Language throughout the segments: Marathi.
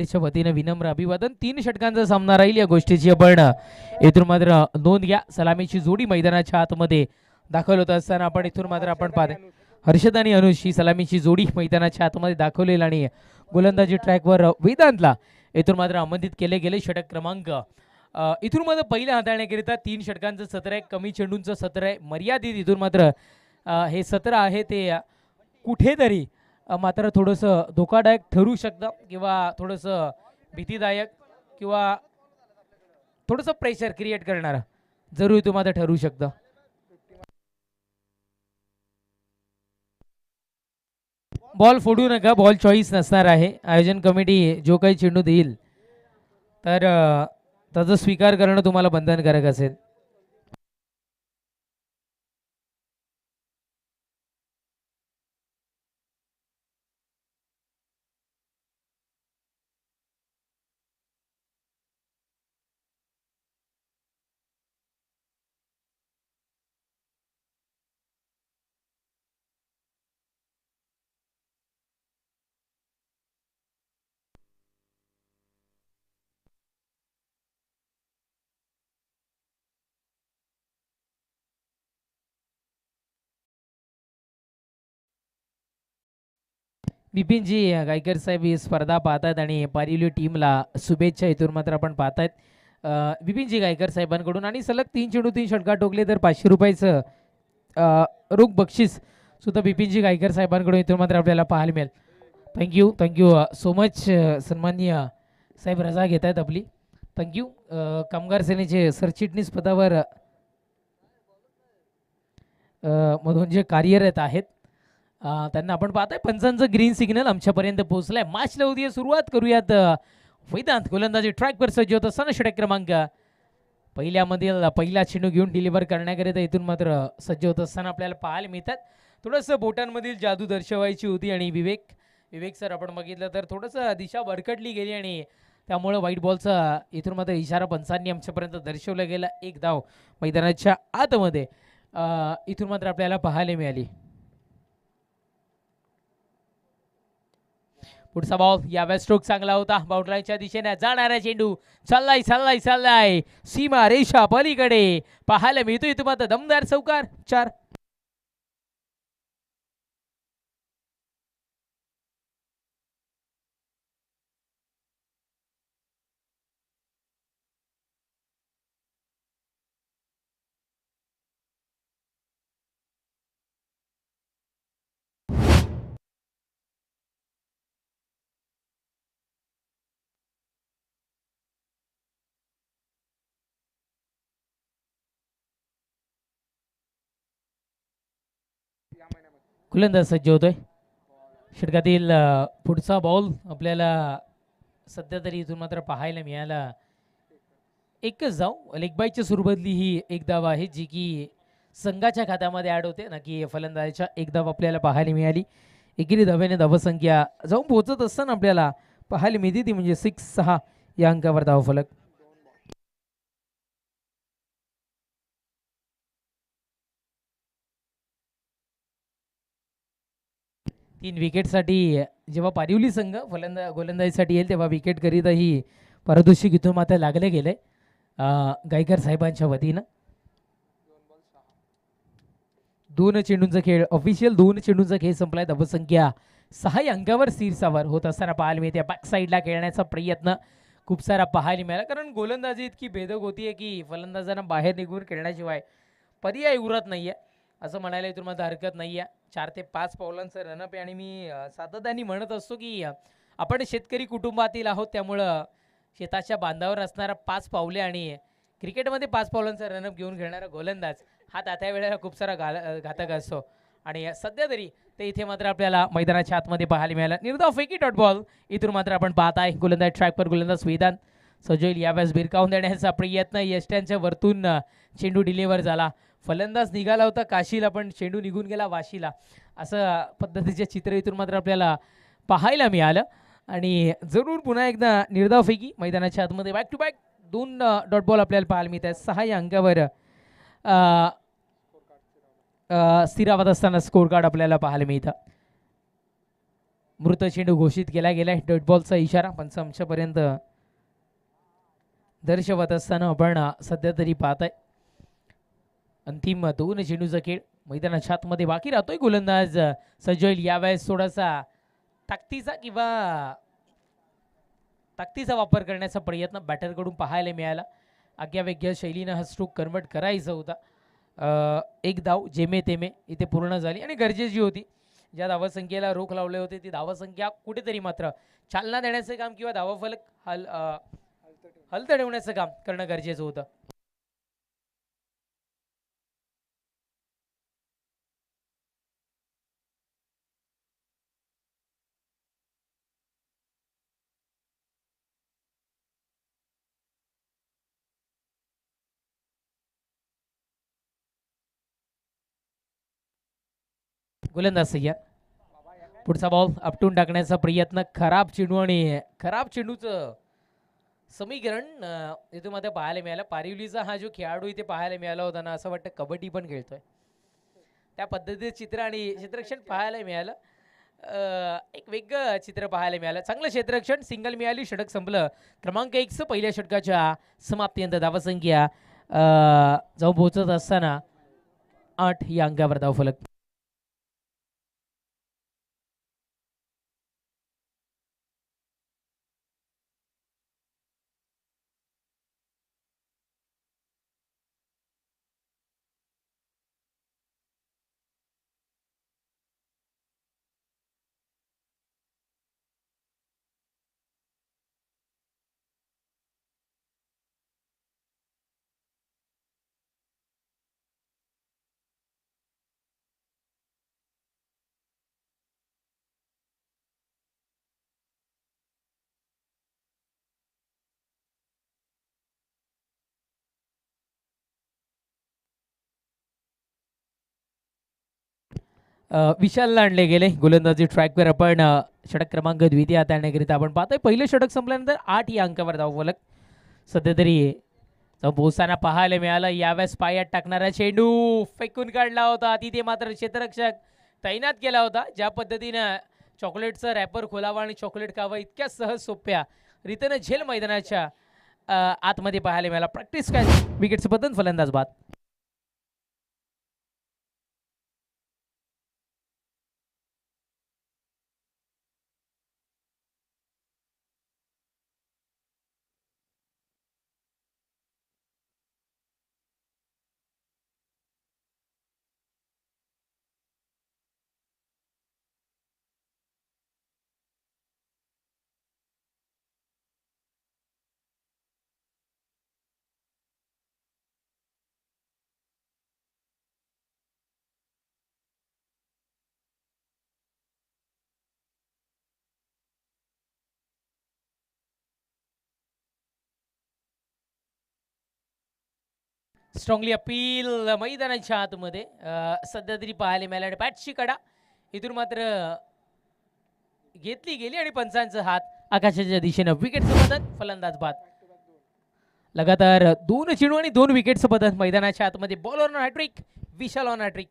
च्या वतीने विनम्र अभिवादन. 3 षटकांचा सामना राहील या गोष्टीची आपण इथून मात्र नोंद घ्या. सलामीची जोडी मैदानाच्या आतमध्ये दाखल होत असताना इथून मात्र आपण पाहतो हर्षद आणि अनुष ही सलामीची जोडी मैदानाच्या आतमध्ये दाखवलेली आणि गोलंदाजी ट्रॅकवर वेदांतला इथून मात्र आमंत्रित केले गेले. षटक क्रमांक इथून मात्र पहिल्या हाताळण्याकरिता 3 षटकांचं सत्र आहे, कमी चेंडूंचं सत्र आहे, मर्यादित इथून मात्र हे सत्र आहे ते कुठेतरी मात्र थोडंसं धोकादायक ठरू शकतं किंवा थोडंसं भीतीदायक किंवा थोडंसं प्रेशर क्रिएट करणारं जरूर इथून मात्र ठरू शकतं. बॉल फोडू नका, बॉल चॉईस नसणार आहे. आयोजन कमिटी जो काही चेंडू देईल तर त्याचा स्वीकार करणं तुम्हाला बंधनकारक असेल. बिपिनजी गायकर साहेब ही स्पर्धा पाहतात आणि पारिवली टीमला शुभेच्छा इथून मात्र आपण पाहतायत बिपिनजी गायकर साहेबांकडून. आणि सलग 3 चेंडू 3 षटकार टोकले तर 500 रुपयाचं रोख बक्षीस सुद्धा बिपिनजी गायकर साहेबांकडून इथून मात्र आपल्याला पाहायला मिळेल. Thank you so much. सन्माननीय साहेब रजा घेत आहेत आपली. थँक्यू. कामगार सेनेचे सरचिटणीस पदावर मधून जे कार्यरत आहेत त्यांना आपण पाहतोय. पंचांचं ग्रीन सिग्नल आमच्यापर्यंत पोहोचलाय. मॅच लावूया, सुरुवात करूयात. वेदांत गोलंदाजी ट्रॅकवर सज्ज होत असताना षटक क्रमांक पहिल्यामधील पहिला चेंडू घेऊन डिलिव्हर करण्याकरिता इथून मात्र सज्ज होत असताना आपल्याला पाहायला मिळतात. थोडंसं बोटांमधील जादू दर्शवायची होती आणि विवेक सर आपण बघितलं तर थोडंसं दिशा भरकटली गेली आणि त्यामुळे व्हाईट बॉलचा इथून मात्र इशारा पंचांनी आमच्यापर्यंत दर्शवला गेला. एक धाव मैदानाच्या आतमध्ये इथून मात्र आपल्याला पाहायला मिळाली. पुढचा बॉल या स्ट्रोक चांगला होता. बाउंड्रीच्या दिशेने जाणारा चेंडू चाललाय सीमा रेषा पलीकडे पाहायला मिळतो. इथं मात्र दमदार चौकार 4. गोलंदाज सज्ज होतोय. षटकातील पुढचा बॉल आपल्याला सध्या तरी इथून मात्र पाहायला मिळाला. एकच धाव लेगबाईच्या स्वरूपातली ही एक धाव आहे जी की संघाच्या खात्यामध्ये ऍड होते ना की फलंदाजाच्या एक धाव आपल्याला पाहायला मिळाली. एकेरी धाव्याने धावसंख्या जाऊन पोहोचत असताना आपल्याला पाहायला मिळते ती म्हणजे 6-6 या अंकावर धावफलक. 3 विकेटसाठी जेव्हा पारिवली संघ गोलंदाजीसाठी येईल तेव्हा विकेट करीतही पारितोषिक इथून मात्र लागले गेले गायकर साहेबांच्या वतीनं. 2 चेंडूंचा खेळ ऑफिशियल 2 चेंडूंचा खेळ संपलाय. धावसंख्या 6 अंकावर स्थिर होत असताना पाहायला मिळते. बॅक साईडला खेळण्याचा प्रयत्न खूप सारा पाहायला मिळाला कारण गोलंदाजी इतकी भेदक होतीये की फलंदाजांना बाहेर निघून खेळण्याशिवाय पर्याय उरत नाहीये असं म्हणायला इथून मात्र हरकत नाहीये. 4 ते 5 पावलांचं रनअप आहे आणि मी सातत्याने म्हणत असतो की आपण शेतकरी कुटुंबातील आहोत त्यामुळं शेताच्या बांधावर असणारा 5 पावले आणि क्रिकेटमध्ये 5 पावलांचा रनअप घेऊन खेळणारा गोलंदाज हा त्या वेळेला खूप सारा घातक असतो आणि सध्या तरी ते इथे मात्र आपल्याला मैदानाच्या आतमध्ये पाहायला मिळालं. निर्धाव फेकी डॉट बॉल इथून मात्र आपण पाहत आहे. गोलंदाज ट्रॅकवर गोलंदाज वेदांत सजोईल यावेळेस भिरकावून देण्याचा प्रयत्न यष्ट्यांच्या वरतून चेंडू डिलिव्हर झाला. फलंदाज निघाला होता काशीला पण चेंडू निघून गेला वाशीला असं पद्धतीचे चित्र इथून मात्र आपल्याला पाहायला मिळालं आणि जरूर पुन्हा एकदा निर्धाव फेकी मैदानाच्या आतमध्ये back to back 2 dot ball आपल्याला पाहायला मिळत आहे. 6 या अंकावर स्थिरावत असताना स्कोर कार्ड आपल्याला पाहायला मिळतं. मृत चेंडू घोषित केला गेला. डॉट बॉलचा इशारा पंच आमच्यापर्यंत दर्शवत असताना आपण सध्या तरी पाहताय. अंतिम 2 चेंडूचा खेळ मैदानाच्या आतमध्ये बाकी राहतोय. गोलंदाज सज्ज होईल यावेळेस. थोडासा ताकदीचा वापर करण्याचा प्रयत्न बॅटरकडून पाहायला मिळाला. आग्यावेग्य शैलीनं हा स्ट्रोक कन्वर्ट करायचा होता. एक धाव जेमे तेमे इथे पूर्ण झाली आणि गरजेची होती. ज्या धावसंख्येला रोख लावले होते ती धावसंख्या कुठेतरी मात्र चालना देण्याचं काम किंवा धावफलक हलतडवण्याचं काम करणं गरजेचं होतं. गोलंदाज सय्यद. पुढचा बॉल आपटून टाकण्याचा प्रयत्न. खराब चेंडू आणि खराब चेंडूचं समीकरण इथं मध्ये पाहायला मिळालं. पारिवलीचा हा जो खेळाडू इथे पाहायला मिळाला होता ना, असं वाटतं कबड्डी पण खेळतोय त्या पद्धतीचे चित्र आणि क्षेत्ररक्षण पाहायला मिळालं. एक वेगळं चित्र पाहायला मिळालं. चांगलं क्षेत्ररक्षण. सिंगल मिळाली. षटक संपलं. क्रमांक 1 पहिल्या षटकाच्या समाप्तीनंतर धावसंख्या जाऊन पोहोचत असताना 8 या अंकावर धावफलक. विशालला आणले गेले गोलंदाजी ट्रॅकवर. आपण षटक क्रमांक द्वितीय हाताळण्याकरिता आपण पाहतोय. पहिलं षटक संपल्यानंतर 8 या अंकावर धावफलक सध्या तरी पोहोचताना पाहायला मिळालं. यावेळेस पायात टाकणारा चेंडू फेकून काढला होता. तिथे मात्र क्षेत्ररक्षक तैनात केला होता. ज्या पद्धतीनं चॉकलेटचं रॅपर खोलावा आणि चॉकलेट खावं इतक्या सहज सोप्या रीतीनं झेल मैदानाच्या आतमध्ये पाहायला मिळाला. प्रॅक्टिस काय विकेटचं पतन. फलंदाज बाद. स्ट्रॉंगली अपील मैदानाच्या आतमध्ये सध्या तरी पाहायला मिळाला. बॅटची कडा इथून मात्र घेतली गेली आणि पंचांचा हात आकाशाच्या दिशेनं. विकेटचं पतन. फलंदाज बाद. लगातार 2 चेंडू आणि 2 विकेटचं पतन मैदानाच्या आतमध्ये. Ball on hattrick. Vishal on hattrick.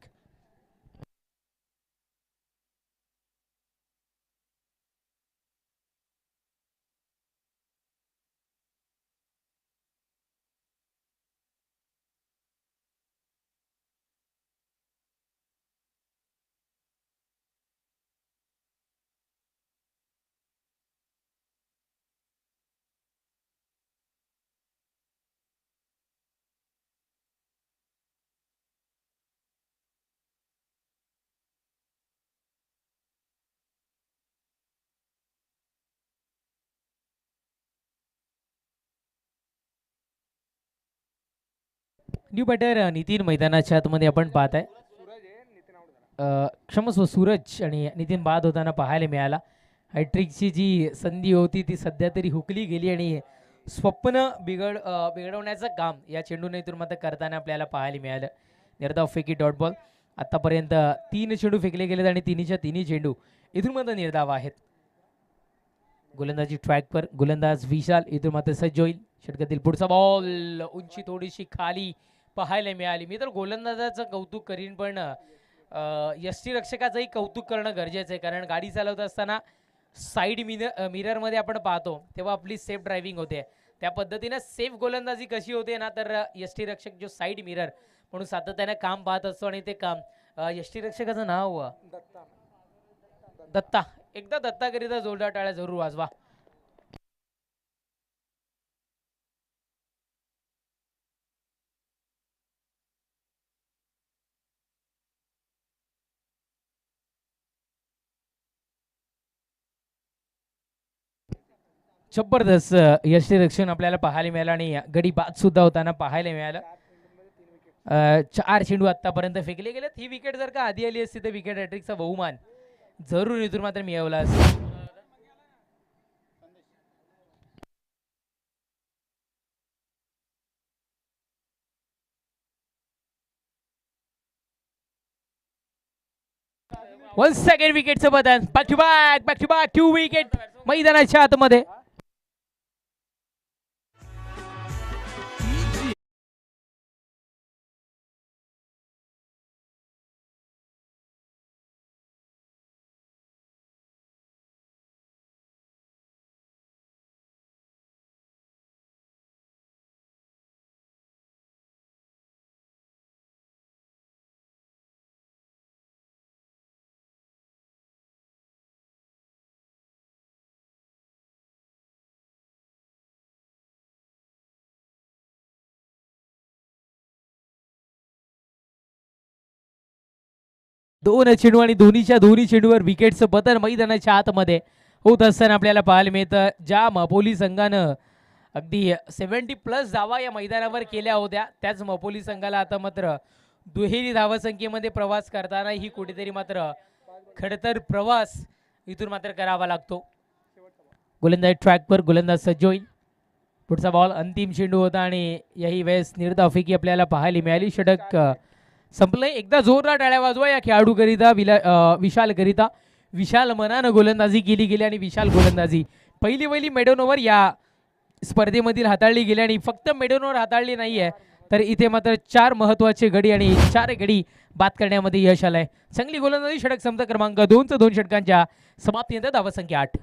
New batter Nitin मैदानाच्या आतमध्ये आपण पाहताय. क्षमस्व सूरज आणि नितीन बाद होताना पाहायला मिळाला. हॅट्रिकची जी संधी होती ती सध्या तरी हुकली गेली आणि स्वप्न बिघडवण्याचं काम या चेंडूने इथून मात्र करताना आपल्याला पाहायला मिळालं. निर्धाव फेकी डॉट बॉल. आतापर्यंत 3 चेंडू फेकले गेलेत आणि तिन्हीच्या तिन्ही चेंडू इथून मात्र निर्धाव आहेत. गोलंदाजी ट्रॅकवर. गोलंदाज विशाल इथून मात्र सज्ज होईल. षटकातील पुढचा बॉल उंची थोडीशी खाली पाहायला मिळाली. मी तर गोलंदाजाचं कौतुक करीन पण यष्टीरक्षकाचंही कौतुक करणं गरजेचं आहे. कारण गाडी चालवत असताना साईड मिरर मध्ये आपण पाहतो तेव्हा आपली सेफ ड्रायव्हिंग होते. त्या पद्धतीने सेफ गोलंदाजी कशी होते ना, तर यष्टीरक्षक जो साईड मिरर म्हणून सातत्याने काम पाहत असतो आणि ते काम यष्टीरक्षकाचं नाव दत्ता. एकदा दत्ताकरिता जोरदार टाळ्या जरूर वाजवा. जबरदस्त यष्टीरक्षण आपल्याला पाहायला मिळालं आणि गडी बाद सुद्धा होताना पाहायला मिळालं. 4 चेंडू आतापर्यंत फेकले गेलेत. ही विकेट जर का आधी आली असती तर विकेट हॅट्रिकचा बहुमान जरूर इथून मात्र मिळवला असता. वन सेकंड विकेटचं बदल. बॅक टू बॅक 2 विकेट मैदानाच्या आतमध्ये. दोन चेंडू आणि दोन्ही चेंडूवर विकेटचं बदल मैदानाच्या आतमध्ये होत असताना आपल्याला पाहायला मिळतं. ज्या मपोली संघानं अगदी 70+ धावा या मैदानावर केल्या होत्या, त्याच मपोली संघाला आता मात्र दुहेरी धावसंख्येमध्ये प्रवास करताना ही कुठेतरी मात्र खडतर प्रवास इथून मात्र करावा लागतो. गोलंदाज ट्रॅकवर, गोलंदाज सज्ज होईल. पुढचा बॉल अंतिम चेंडू होता आणि याही वेळेस निर्धावफेकी आपल्याला पाहायला मिळाली. षटक संपलंय. एकदा जोरदार टाळ्या वाजवा या खेळाडूकरिता, विशालकरिता. विशाल मनानं गोलंदाजी केली गेली आणि विशाल गोलंदाजी पहिली मेडन ओव्हर या स्पर्धेमधील हाताळली गेली आणि फक्त मेडन ओव्हर हाताळली नाहीये, तर इथे मात्र 4 महत्वाचे गडी आणि 4 गडी बाद करण्यामध्ये यश आलंय. चांगली गोलंदाजी. षटक संपत क्रमांक 2 2 षटकांच्या समाप्तीनंतर धावसंख्या 8.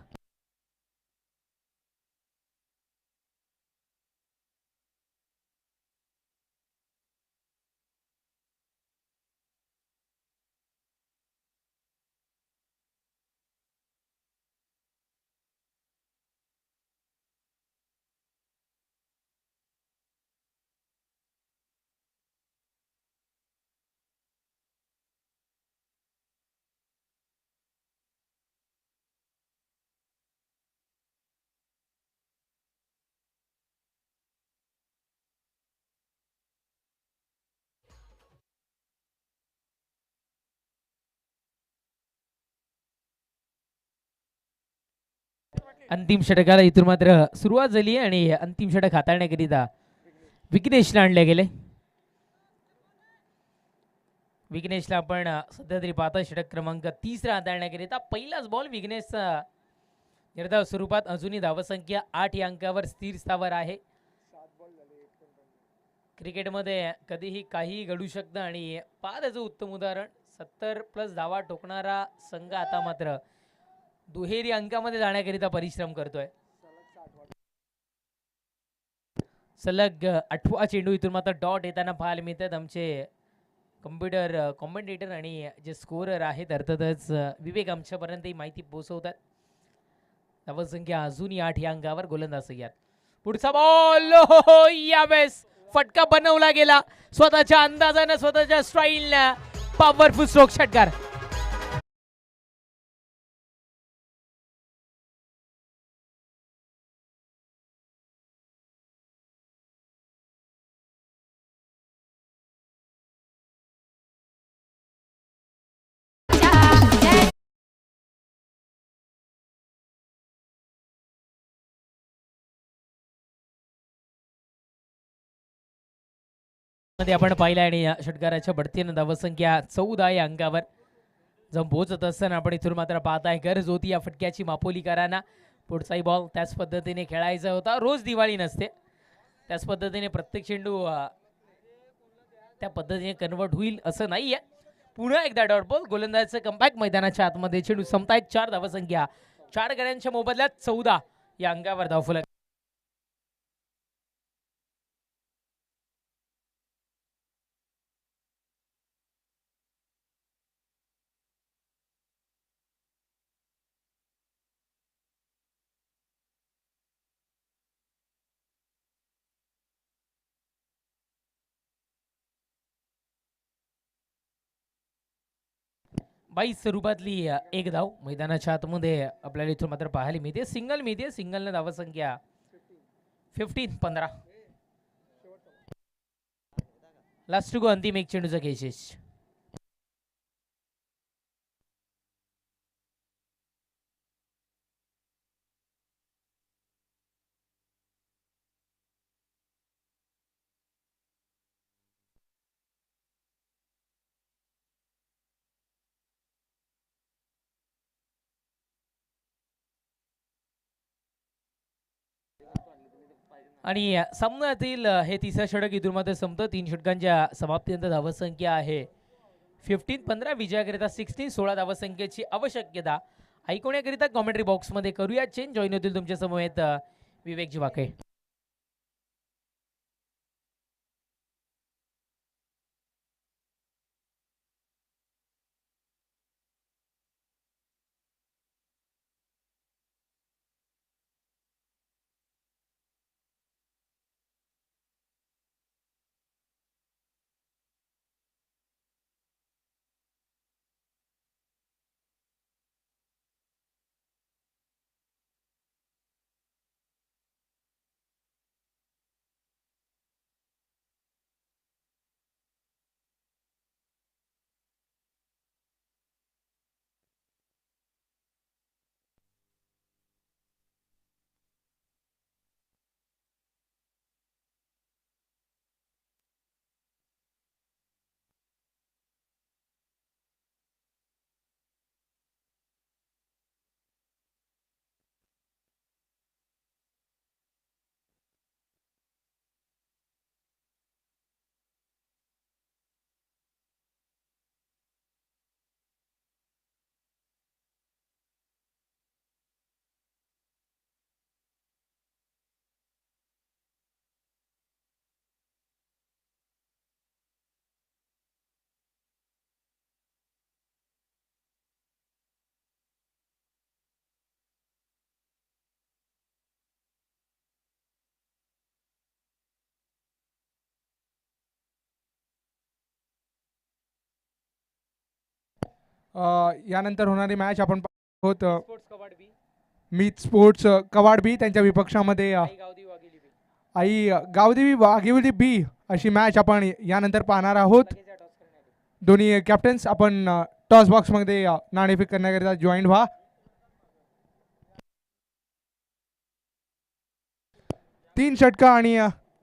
अंतिम षटकाला इथून मात्र सुरुवात झाली आणि अंतिम षटक हाताळण्याकरिता विघ्नेशला आणले गेले. विघ्नेशला आपण सध्या तरी पाहता षटक क्रमांक 30 हाताळण्याकरिता. पहिलाच बॉल विघ्नेशचा निर्धाव स्वरूपात. अजूनही धावसंख्या 8 या अंकावर स्थिर स्थावर आहे. क्रिकेटमध्ये कधीही काही घडू शकतं आणि त्याचं उत्तम उदाहरण 70+ धावा ठोकणारा संघ आता मात्र दुहेरी अंकामध्ये जाण्याकरिता परिश्रम करतोय. सलग 8वा चेंडू इथून मात्र डॉट येताना पाहायला मिळतात. आमचे कॉम्प्युटर कॉमेंटेटर आणि जे स्कोरर आहेत अर्थातच विवेक आमच्यापर्यंत ही माहिती पोहोचवतात. धावसंख्या अजूनही 8 या अंकावर. गोलंदाज यात पुढचा बॉल यावेळेस फटका बनवला गेला. स्वतःच्या अंदाजानं, स्वतःच्या स्टाईलनं पॉवरफुल स्ट्रोक षटकार. मध्ये आपण पाहिलं आणि या षटकाराच्या बढतीनं धावसंख्या 14 या अंकावर जाऊन पोहोचत असताना आपण इथून मात्र पाहताय गरज होती या फटक्याची मापोलीकरांना. पुढचाही बॉल त्याच पद्धतीने खेळायचा होता. रोज दिवाळी नसते, त्याच पद्धतीने प्रत्येक चेंडू त्या पद्धतीने कन्वर्ट होईल असं नाहीये. पुन्हा एकदा डॉट बॉल. गोलंदाजाचं कमबॅक. मैदानाच्या आतमध्ये चेंडू संपतायत. 4 धावसंख्या 4 गड्यांच्या मोबदल्यात 14 या अंकावर धावफलक. बाईस स्वरूपातली एक धाव मैदानाच्या आतमध्ये आपल्याला इथून मात्र पाहायला मिळते. सिंगल मिळते. सिंगलने धावसंख्या 15. लास्ट गो अंतिम एक चेंडूचा केशेष. आणि सामन्यातील हे तिसरं षटक इथून मध्ये संपतं. 3 षटकांच्या समाप्तीनंतर धावसंख्या आहे 15. विजयाकरिता 16 धावसंख्येची आवश्यकता. ऐकण्याकरिता कॉमेंट्री बॉक्समध्ये करूया चेंज. जॉईन होतील तुमच्या समवेत विवेक जिवाके. यानंतर होणारी मॅच आपण आहोत मीत स्पोर्ट्स कवाड बी त्यांच्या विपक्षामध्ये आई गावदेवी वाघिवली बी अशी मॅच आपण यानंतर पाहणार आहोत. दोन्ही कॅप्टन्स आपण टॉस बॉक्समध्ये नाणेफेक करण्याकरिता जॉईन व्हा. तीन षटका आणि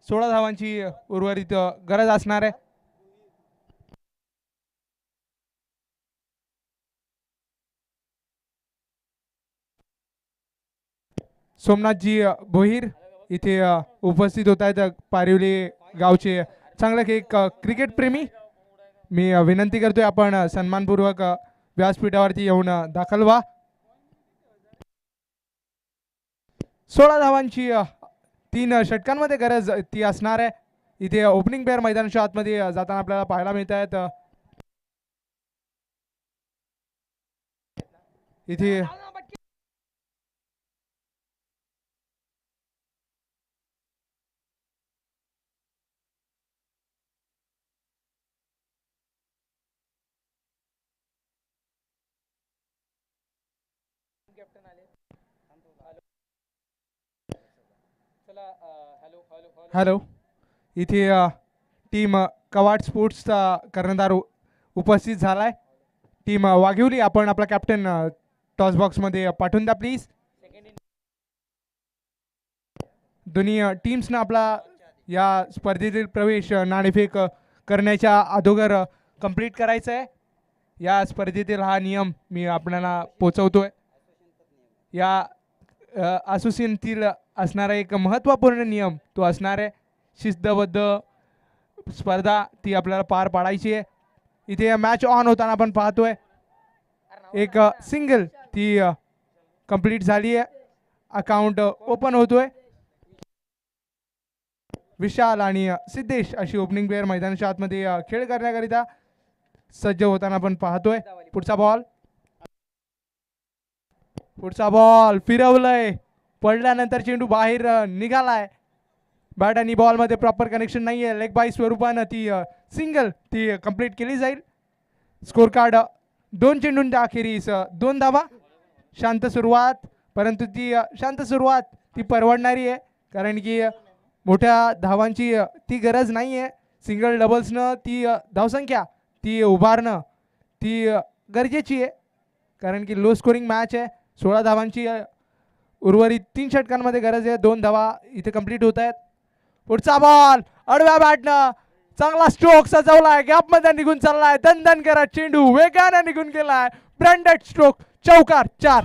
16 धावांची उर्वरित गरज असणार आहे. सोमनाथजी भोईर इथे उपस्थित होत आहेत. पारिवली गावचे चांगले एक क्रिकेट प्रेमी. मी विनंती करतोय आपण सन्मानपूर्वक व्यासपीठावरती येऊन दाखल व्हा. 16 धावांची 3 षटकांमध्ये गरज ती असणार आहे. इथे ओपनिंग पेअर मैदानाच्या आतमध्ये जाताना आपल्याला पाहायला मिळत आहेत. इथे हॅलो इथे टीम कवाड स्पोर्ट्सचा कर्णधार उपस्थित झालाय. टीम वाघिवली आपण आपला कॅप्टन टॉस बॉक्समध्ये पाठवून द्या प्लीज. दोन्ही टीम्सना आपला या स्पर्धेतील प्रवेश नाणेफेक करण्याच्या अगोदर कंप्लीट करायचा आहे. या स्पर्धेतील हा नियम मी आपल्याला पोचवतोय. या असोसिएशनतील असणारा एक महत्त्वपूर्ण नियम तो असणार आहे शिस्तबद्ध स्पर्धा ती आपल्याला पार पाडायची आहे. इथे मॅच ऑन होताना आपण पाहतोय एक सिंगल ती कंप्लीट झाली आहे. अकाउंट ओपन होतोय. विशाल आणि सिद्धेश अशी ओपनिंग प्लेअर मैदानाच्या आतमध्ये खेळ करण्याकरिता सज्ज होताना आपण पाहतोय. पुढचा बॉल फिरवलंय, पडल्यानंतर चेंडू बाहेर निघालाय. बॅट आणि बॉल मध्ये प्रॉपर कनेक्शन नाहीये. लेग बाय स्वरूपानं ती सिंगल ती कंप्लीट केली जाईल. स्कोर कार्ड 2 चेंडूंच्या अखेरीस 2 धावा. शांत सुरुवात, परंतु ती शांत सुरुवात ती परवडणारी आहे, कारण की मोठ्या धावांची ती गरज नाही आहे. सिंगल डबल्सनं ती धावसंख्या ती उभारणं ती गरजेची आहे, कारण की लो स्कोरिंग मॅच आहे. 16 धावांची उर्वरित 3 षटकांमध्ये गरज आहे. 2 धावा इथे कंप्लीट होत आहेत. पुढचा बॉल आडव्या बॅटनं चांगला स्ट्रोक सजवलाय, गॅपमध्ये निघून चाललाय. दन करत चेंडू वेगाने निघून गेलाय. ब्रँडेड स्ट्रोक, चौकार, 4.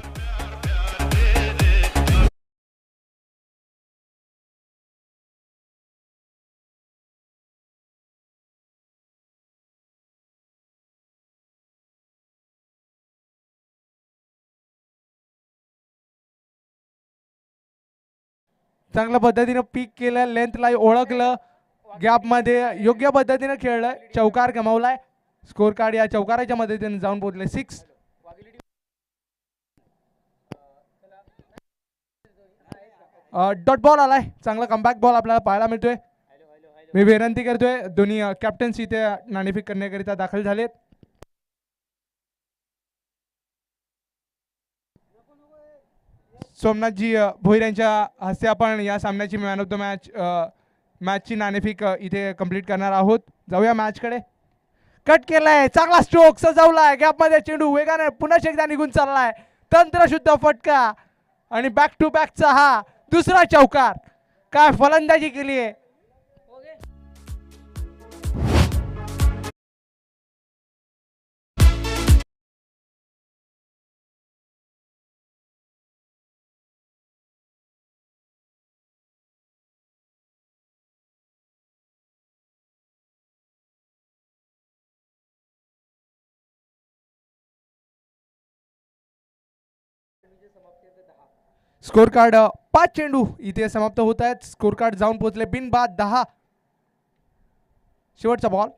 चांगल्या पद्धतीनं पीक केलं, लेंथला ओळखलं, गॅपमध्ये योग्य पद्धतीनं खेळलं, चौकार गमावलाय. स्कोर कार्ड या चौकाराच्या मदतीने जाऊन पोहोचले 6. डॉट बॉल आलाय. चांगला कमबॅक बॉल आपल्याला पाहायला मिळतोय. मी विनंती करतोय, दोन्ही कॅप्टन्स इथे नाणेफेक करण्याकरिता दाखल झालेत. सोमनाथजी भोईर यांच्या हस्ते आपण या सामन्याची मॅन ऑफ द मॅचची नाणेफेक इथे कंप्लीट करणार आहोत. जाऊया मॅचकडे. कट केलाय, चांगला स्ट्रोक सजवलाय, गॅपमध्ये चेंडू वेगाने पुन्हा एकदा निघून चाललाय. तंत्रशुद्ध फटका आणि बॅक टू बॅकचा हा दुसरा चौकार. काय फलंदाजी केली आहे. स्कोर कार्ड 5 चेंडू इथे समाप्त होत आहेत. स्कोर कार्ड जाऊन पोहोचले बिनबाद 10. शेवटचा बॉल,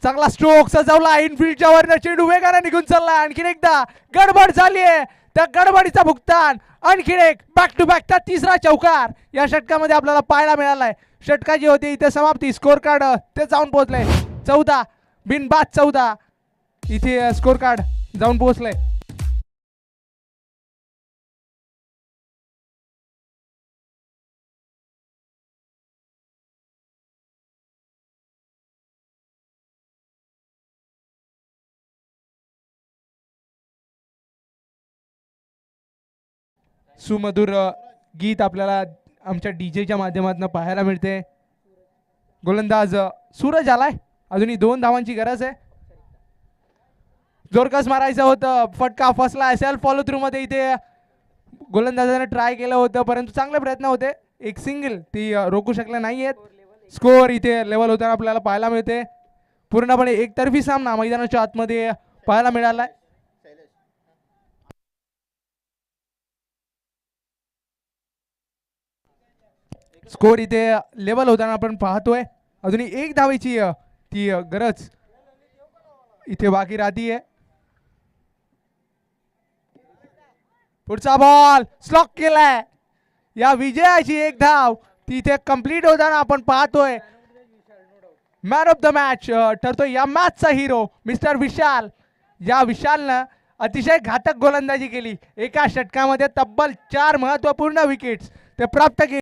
चांगला स्ट्रोक सजवला, इनफिल्डच्या वरनं चेंडू वेगाने निघून चालला. आणखीन एकदा गडबड झाली आहे, त्या गडबडीचा भुगतान. आणखीन एक बॅक टू बॅकचा तिसरा चौकार या षटकामध्ये आपल्याला पाहायला मिळालाय. षटकाची होती इथे समाप्ती. स्कोर कार्ड ते जाऊन पोहोचले 14, बिनबाद 14 इथे स्कोर कार्ड जाऊन पोहोचले. सुमधुर गीत आपल्याला आमच्या डीजेच्या माध्यमातून पाहायला मिळते. गोलंदाज सूरज आलाय. अजूनही 2 धावांची गरज आहे. जोरकस मारायचं होतं, फटका फसला. सेल्फ फॉलो थ्रू मध्ये इथे गोलंदाजाने ट्राय केलं होतं, परंतु चांगले प्रयत्न होते. एक सिंगल ती रोखू शकले नाहीयेत. स्कोअर इथे लेवल होताना आपल्याला पाहायला मिळते. पूर्णपणे एकतर्फी सामना मैदानाच्या आतमध्ये पाहायला मिळालाय. स्कोर इथे लेवल होताना आपण पाहतोय. अजूनही 1 धावेची ती गरज इथे बाकी राहतीये. पुढचा बॉल स्लॉक केलाय. या विजयाची 1 धाव तिथे कंप्लीट होताना आपण पाहतोय. मॅन ऑफ द मॅच ठरतोय या मॅचचा हिरो मिस्टर विशाल. या विशालनं अतिशय घातक गोलंदाजी केली. एका षटकामध्ये तब्बल 4 महत्वपूर्ण विकेट्स ते प्राप्त केली.